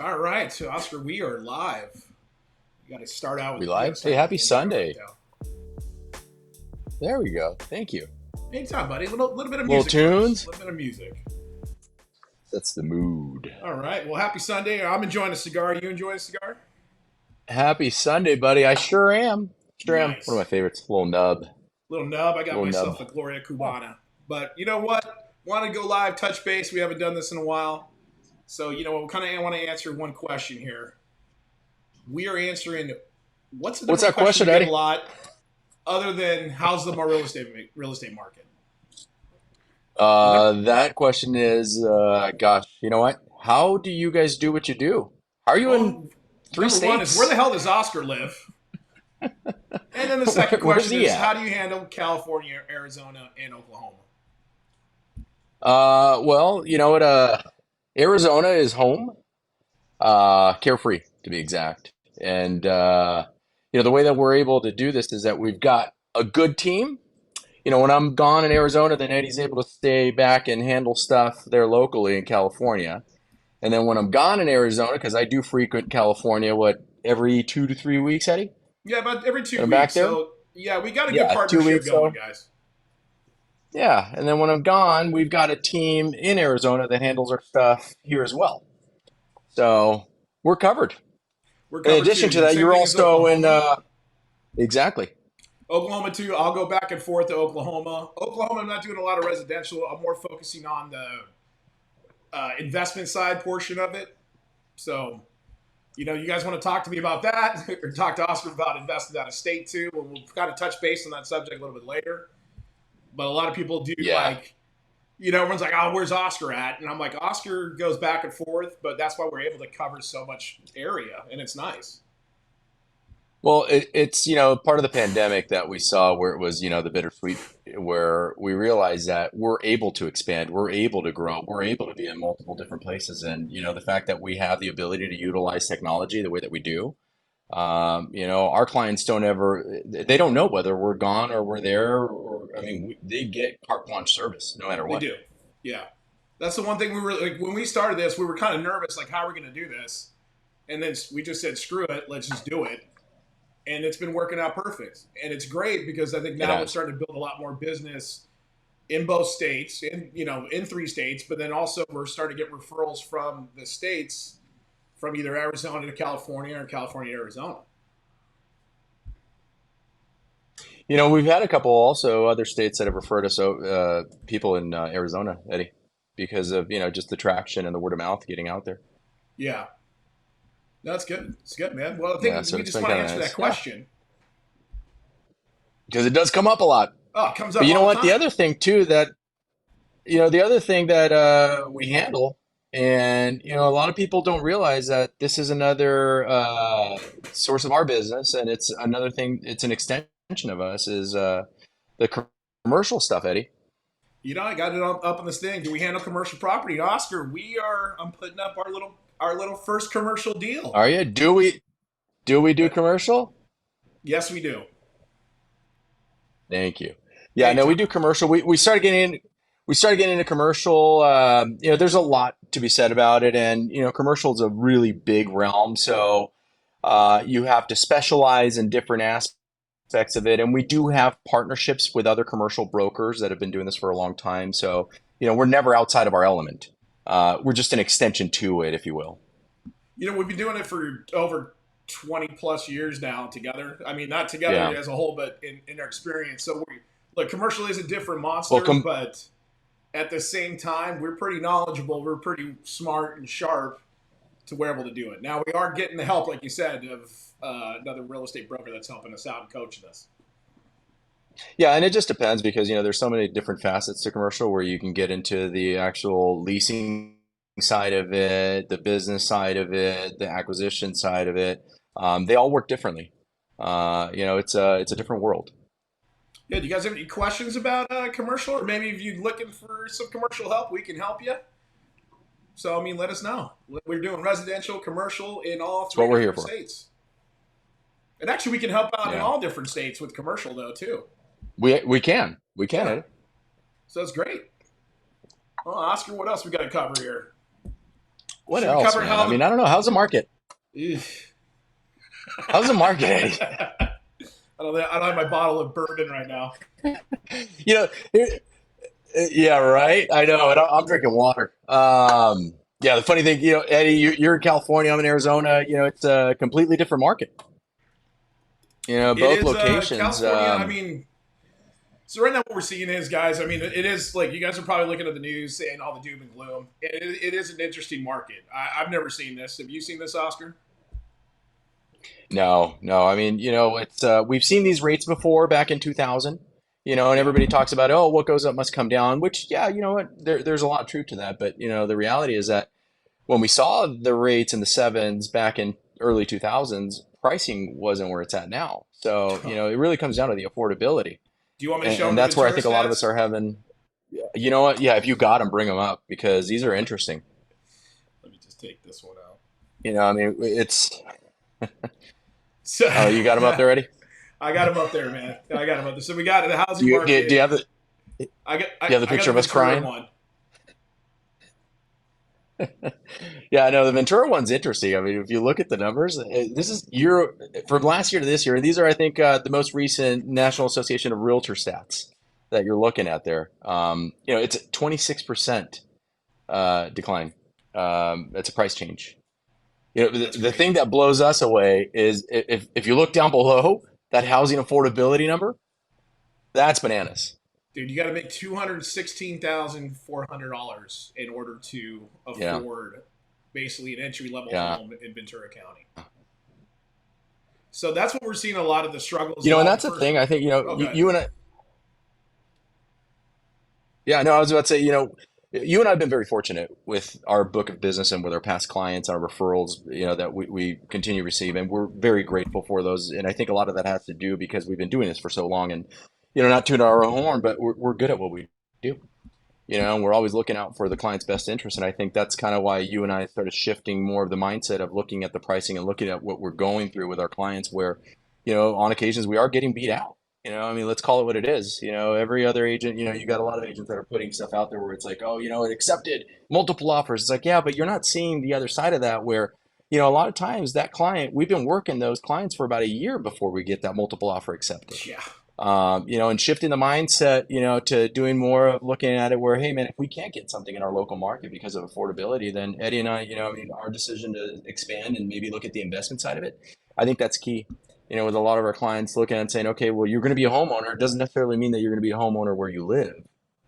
All right, so Oscar, we are live. You got to start out We with you got to live? Hey, start with happy the intro right Sunday. There we go. Thank you. now. Anytime, buddy. Little bit of Little music first. A tunes. little bit of music. That's the mood. All right. Well, happy Sunday. I'm enjoying a cigar. You enjoying a cigar? Happy Sunday, buddy. I sure am. Sure am. One of my Nice. favorites. Little nub. Little nub. I got Little nub. myself a Gloria Oh. Cubana. But you know what? Want to go live, touch base. We haven't done this in a while. So, we kind of want to answer one question here. We are answering what's the What's number one that question question, we get a Eddie? lot other than how's the more real estate market? The That question is, gosh, you know what? How do you guys do what you do? How are you in Well, three number one is where the states? hell does Oscar live? And then the second Where's question he is how at? do you handle California, Arizona, and Oklahoma? Well, you know what? Arizona is home. Carefree to be exact. And the way that we're able to do this is that we've got a good team. When I'm gone in Arizona, then Eddie's able to stay back and handle stuff there locally in California. And then when I'm gone in Arizona, because I do frequent California, what, every 2 to 3 weeks, Eddie? Yeah, about every That two I'm back weeks. there? So yeah, we got a good Yeah, two partnership weeks. going, So guys. yeah. And then when I'm gone, we've got a team in Arizona that handles our stuff here as well. So we're covered. We're In covered addition too. to The that, same you're thing as also in, Oklahoma. exactly. Oklahoma too. I'll go back and forth to Oklahoma. Oklahoma, I'm not doing a lot of residential. I'm more focusing on the investment side portion of it. So you guys want to talk to me about that or talk to Oscar about investing out of state too. We'll kind of touch base on that subject a little bit later. But a lot of people do Yeah. everyone's like, oh, where's Oscar at? And I'm like, Oscar goes back and forth, but that's why we're able to cover so much area, and it's nice. Well, it's part of the pandemic that we saw where it was the bittersweet, where we realized that we're able to expand, we're able to grow, we're able to be in multiple different places, and the fact that we have the ability to utilize technology the way that we do. Our clients they don't know whether we're gone or we're there, or I mean, they get carte blanche service no matter They what. do. Yeah. That's the one thing we were like when we started this, we were kind of nervous, like, how are we going to do this? And then we just said, screw it, let's just do it. And it's been working out perfect. And it's great because I think It now we're has. starting to build a lot more business in both states, in three states, but then also we're starting to get referrals from the states from either Arizona to California or California to Arizona. We've had a couple also other states that have referred us people in Arizona, Eddie, because of just the traction and the word of mouth getting out there. Yeah. No, that's good. It's good, man. Well, I Yeah, think so we it's just been want to kind of answer that nice. Yeah, question. because it does come up a lot. Oh, it comes But up you know all the what? The time. other thing too that we handle, and a lot of people don't realize that this is another source of our business, and it's another thing. It's an extension of us is the commercial stuff, Eddie. I got it up on this thing. Do we handle commercial property? Oscar, I'm putting up our little first commercial deal. Are you? Do we do Uh, commercial? yes, we do. Thank you. Yeah, Big no, we time. do commercial. We started getting into commercial. There's a lot to be said about it, and commercial is a really big realm. So you have to specialize in different aspects of it, and we do have partnerships with other commercial brokers that have been doing this for a long time. So we're never outside of our element. We're just an extension to it, if you will. We've been doing it for over 20 plus years now together. I mean, not together Yeah. as a whole, but in our experience. So look, commercial is a different Well, monster, but at the same time, we're pretty knowledgeable. We're pretty smart and sharp to be able to do it. Now we are getting the help, like you said, of another real estate broker that's helping us out and coaching us. yeah, and it just depends because there's so many different facets to commercial where you can get into the actual leasing side of it, the business side of it, the acquisition side of it. They all work differently. It's a different world. Yeah, do you guys have any questions about commercial, or maybe if you're looking for some commercial help, we can help you. So I mean, let us know. We're doing residential, commercial in all That's three what we're here different for. states, and actually, we can help out in Yeah, all different states with commercial though too. we can, Yeah, Eddie. so that's great. Well, Oscar, what else we got to cover here? what Should we else, cover man? I how mean, I don't know. How's the market? the? How's the market, Eddie? I don't have my bottle of bourbon right now. You know, here- yeah, right. I know, and I'm drinking water. Yeah, the funny thing, Eddie, you're in California. I'm in Arizona. It's a completely different market. It Both is locations. California. I mean, so right now what we're seeing is, guys. I mean, it is like you guys are probably looking at the news and all the doom and gloom. It is an interesting market. I've never seen this. Have you seen this, Oscar? No, no. I mean, it's we've seen these rates before back in 2000. And Yeah. everybody talks about, oh, what goes up must come down. Which, yeah, you know what? There's a lot of truth to that. But the reality is that when we saw the rates in the sevens back in early 2000s, pricing wasn't where it's at now. So, it really comes down to the affordability. Do you want me to And, show them and the that's where I Ventura think a lot of us stats? are having, you know what? Yeah, if you got them, bring them up because these are interesting. Let me just take this one out. I mean, So oh, you got them up there already? I got them up there, man. I got them up there. So we got the Do housing you, do you market. have the, do you have the I got picture the of us Ventura crying? one. Yeah, I know the Ventura one's interesting. I mean, if you look at the numbers, this is year from last year to this year. These are, I think, the most recent National Association of Realtor stats that you're looking at there. It's a 26% decline. It's a price change. That's The thing crazy, that blows us away is if you look down below that housing affordability number, that's bananas. dude. You got to make $216,400 in order to Yeah, afford basically an entry level yeah. home in Ventura County. So that's what we're seeing a lot of the struggles. And While the that's the first, thing. I think okay, you and I. Yeah, no, I was about to say, you and I have been very fortunate with our book of business and with our past clients, our referrals, that we continue to receive, and we're very grateful for those. And I think a lot of that has to do because we've been doing this for so long, and not tooting our own horn, but we're good at what we do. And we're always looking out for the client's best interest. And I think that's kind of why you and I started shifting more of the mindset of looking at the pricing and looking at what we're going through with our clients, where, on occasions we are getting beat out. I mean, let's call it what it is. Every other agent, you got a lot of agents that are putting stuff out there where it's like, oh, it accepted multiple offers. It's like, yeah, but you're not seeing the other side of that where, a lot of times that client, we've been working those clients for about a year before we get that multiple offer accepted. yeah, And shifting the mindset, to doing more of looking at it where, hey, man, if we can't get something in our local market because of affordability, then Eddie and I, I mean, our decision to expand and maybe look at the investment side of it, I think that's key. With a lot of our clients looking and saying, okay, well, you're going to be a homeowner. It doesn't necessarily mean that you're going to be a homeowner where you live.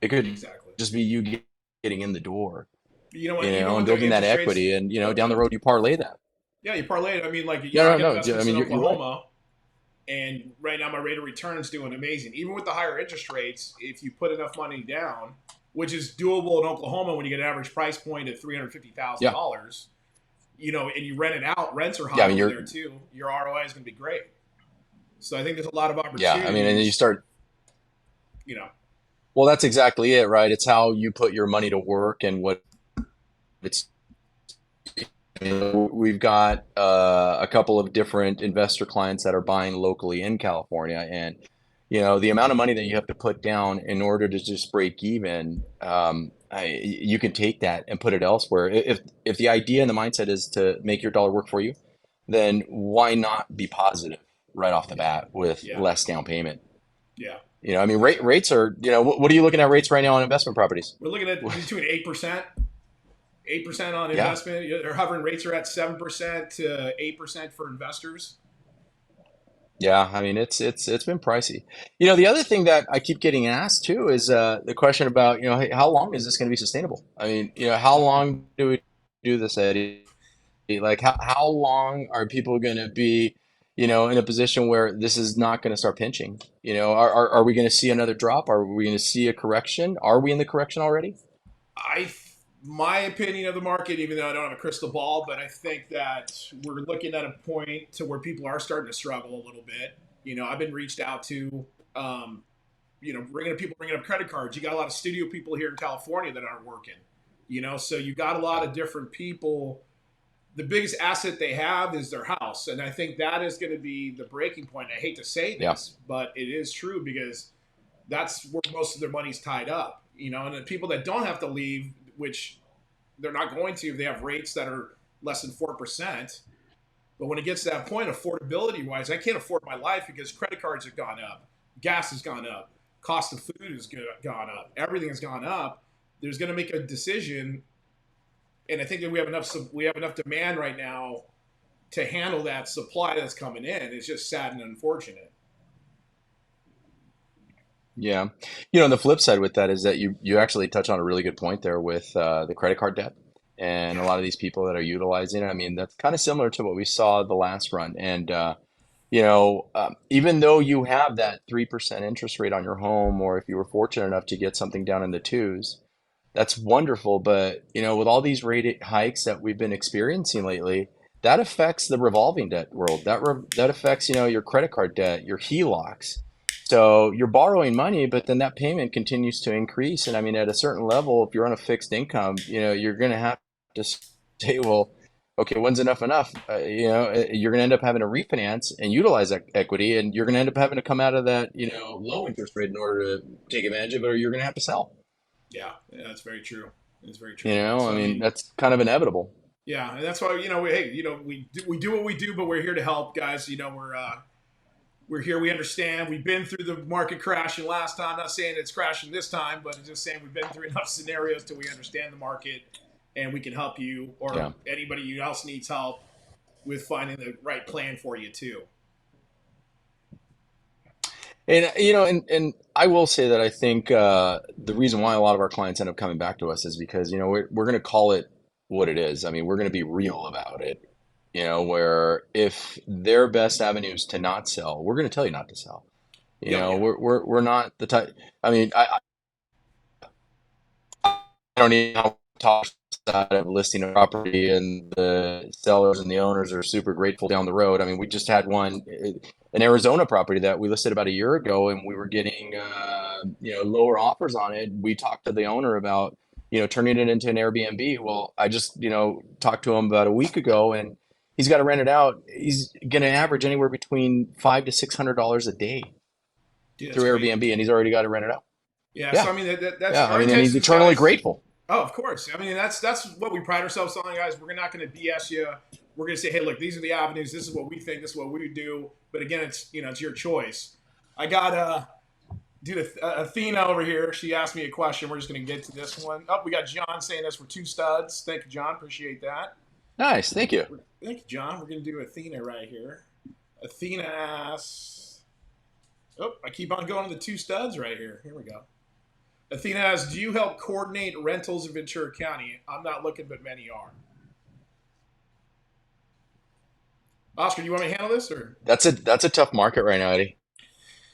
It could exactly. just be you getting in the door, You know what? Even and with the building that interest rates, equity, and down okay, the road you parlay that. yeah, you parlay it. I mean, like Yeah, I no, got no. I investments in mean, you're right. Oklahoma. And right now, my rate of return is doing amazing. Even with the higher interest rates, if you put enough money down, which is doable in Oklahoma when you get an average price point of Yeah, $350,000, and you rent it out, rents are yeah. I high mean, over you're there too. Your ROI is going to be great. So I think there's a lot of yeah. I mean, and then you opportunities. start. You know, Well, that's exactly it, right? It's how you put your money to work and what it's. We've got a couple of different investor clients that are buying locally in California, and the amount of money that you have to put down in order to just break even, you can take that and put it elsewhere. If the idea and the mindset is to make your dollar work for you, then why not be positive right off the bat with yeah, less down payment? yeah, I mean, exactly. rates are, what are you looking at rates right now on investment properties? We're looking at between 8% on Yeah. investment. They're hovering rates are at 7% to 8% for investors. Yeah, I mean it's been pricey. The other thing that I keep getting asked too is the question about hey, how long is this going to be sustainable? I mean, how long do we do this, Eddie? Like how long are people going to be in a position where this is not going to start pinching? Are we going to see another drop? Are we going to see a correction? Are we in the correction already? I My opinion of the market, even though I don't have a crystal ball, but I think that we're looking at a point to where people are starting to struggle a little bit. I've been reached out to, um, bringing up credit cards. You got a lot of studio people here in California that aren't working. So you got a lot Yeah. of different people. The biggest asset they have is their house, and I think that is going to be the breaking point. I hate to say Yeah. this, but it is true because that's where most of their money's tied up. And the people that don't have to leave, which they're not going to if they have rates that are less than 4%. But when it gets to that point, affordability wise, I can't afford my life because credit cards have gone up, gas has gone up, cost of food has gone up, everything has gone up. There's going to make a decision, and I think that we have enough demand right now to handle that supply that's coming in. It's just sad and unfortunate. Yeah. The flip side with that is that you actually touch on a really good point there with the credit card debt and a Yeah, lot of these people that are utilizing it. I mean, that's kind of similar to what we saw the last run. And even though you have that 3% interest rate on your home, or if you were fortunate enough to get something down in the twos, that's wonderful. But, with all these rate hikes that we've been experiencing lately, that affects the revolving debt world. That affects, your credit card debt, your HELOCs. So you're borrowing money, but then that payment continues to increase. And I mean, at a certain level, if you're on a fixed income, you're going to have to say, well, okay, when's enough enough? You're going to end up having to refinance and utilize that equity, and you're going to end up having to come out of that, low interest rate in order to take advantage of it, or you're going to have to sell. yeah, that's very true. It's very true, man. I So I mean, mean, that's kind of inevitable. yeah, and that's why hey, we do what we do, but we're here to help, guys. We're here. We understand. We've been through the market crashing last time. Not saying it's crashing this time, but just saying we've been through enough scenarios till we understand the market, and we can help you or Yeah. anybody else needs help with finding the right plan for you too. And I will say that I think the reason why a lot of our clients end up coming back to us is because we're going to call it what it is. I mean, we're going to be real about it. Where if their best avenue is to not sell, we're going to tell you not to sell. Yeah, yeah, We're not the type. I mean, I don't even talk side of listing a property, and the sellers and the owners are super grateful down the road. I mean, we just had an Arizona property that we listed about a year ago, and we were getting lower offers on it. We talked to the owner about turning it into an Airbnb. Well, I just talked to him about a week ago, and he's got to rent it out. He's going to average anywhere between $500 to $600 a day dude, that's through great. Airbnb, and he's already got it rented out. Yeah, so Yeah, I mean that's yeah. I our mean, and he's intentions, eternally guys. grateful. Oh, of course. I mean, that's what we pride ourselves on, guys. We're not going to BS you. We're going to say, hey, look, these are the avenues. This is what we think. This is what we do. But again, it's your choice. I got dude Athena over here. She asked me a question. We're just going to get to this one. Oh, we got John saying this for two studs. Thank you, John. Appreciate that. Nice, thank you. Thank you, John. We're going to do Athena right here. Athena asks. Oh, I keep on going to the two studs right here. Here we go. Athena asks, do you help coordinate rentals in Ventura County? I'm not looking, but many are. Oscar, do you want me to handle this or? That's a tough market right now, Eddie.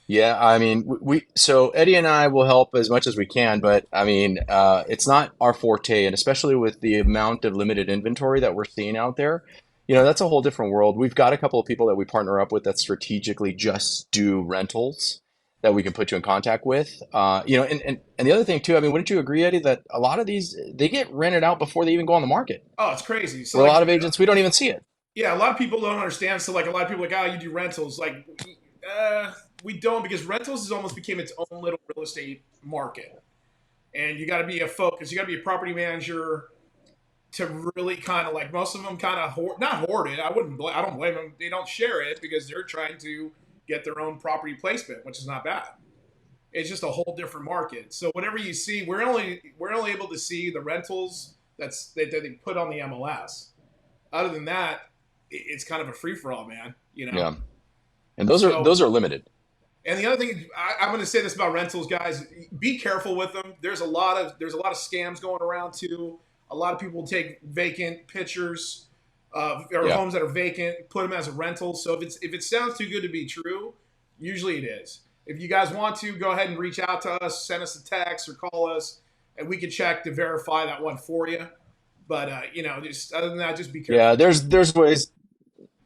Yeah, I mean, so Eddie and I will help as much as we can, but I mean, it's not our forte, and especially with the amount of limited inventory that we're seeing out there, that's a whole different world. We've got a couple of people that we partner up with that strategically just do rentals that we can put you in contact with. And the other thing too, I mean, wouldn't you agree, Eddie, that a lot of these they get rented out before they even go on the market? Oh, it's crazy. So Where a like, lot of agents we don't even see it. yeah, a lot of people don't understand. So like, a lot of people are like, oh, you do rentals. Like, we don't because rentals has almost became its own little real estate market, and you got to be a focus. You got to be a property manager to really kind of like most of them kind of not hoard it. I don't blame them. They don't share it because they're trying to get their own property placement, which is not bad. It's just a whole different market. So whatever you see, we're only able to see the rentals that they put on the MLS. Other than that, it's kind of a free for all, man. Yeah, and those are So those are limited. and the other thing I'm going to say this about rentals, guys: be careful with them. There's a lot of scams going around too. A lot of people take vacant pictures or Yeah. homes that are vacant, put them as a rental. So if it sounds too good to be true, usually it is. If you guys want to, go ahead and reach out to us, send us a text or call us, and we can check to verify that one for you. But just other than that, just be Yeah, careful. there's ways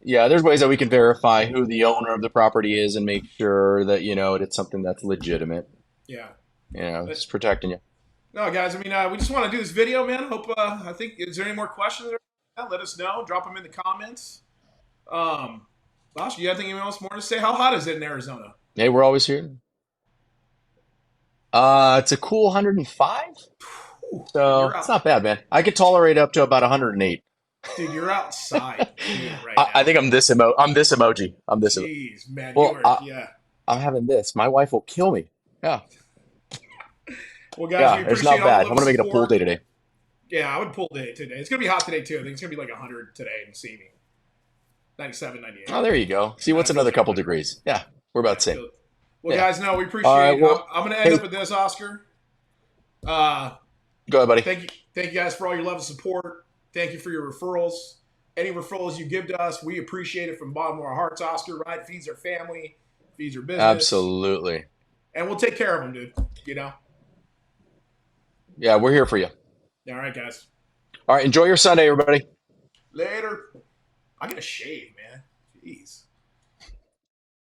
that we can verify who the owner of the property is and make sure that it's something that's legitimate. Yeah. But Just protecting you. no, guys. I mean, we just want to do this video, man. Hope. I think. Is there any more questions? Let us know. Drop them in the comments. Bosh, you have anything else more to say? How hot is it in Arizona? Hey, we're always here. It's a cool 105. Ooh, So you're it's out, not bad, man. I could tolerate up to about 108. dude. You're outside doing it right I now. think I'm this emoji. Jeez, man, you Well, are. Yeah. I'm having this. My wife will kill me. Yeah. Well, guys, we Yeah. It's appreciate not all the bad. love I'm and gonna make it a pool support. day today. Yeah, I would pull today. It's gonna be hot today too. I think it's gonna be like 100 today in Simi. 97, 98. Oh, there you go. See, That what's feels another like couple 100. degrees? Yeah. We're about Yeah, the same. feel. Well, Yeah. guys, no, we All right. appreciate. Well, I'm gonna end hey, up with this, Oscar. Uh, go ahead, buddy. thank you guys for all your love and support. Thank you for your referrals. Any referrals you give to us, we appreciate it from the bottom of our hearts, Oscar. Right? Feeds our family, feeds our business, Absolutely. and we'll take care of them, dude. You know. Yeah, we're here for you. All right, guys. All right. Enjoy your Sunday, everybody. Later. I gotta shave, man. Jeez.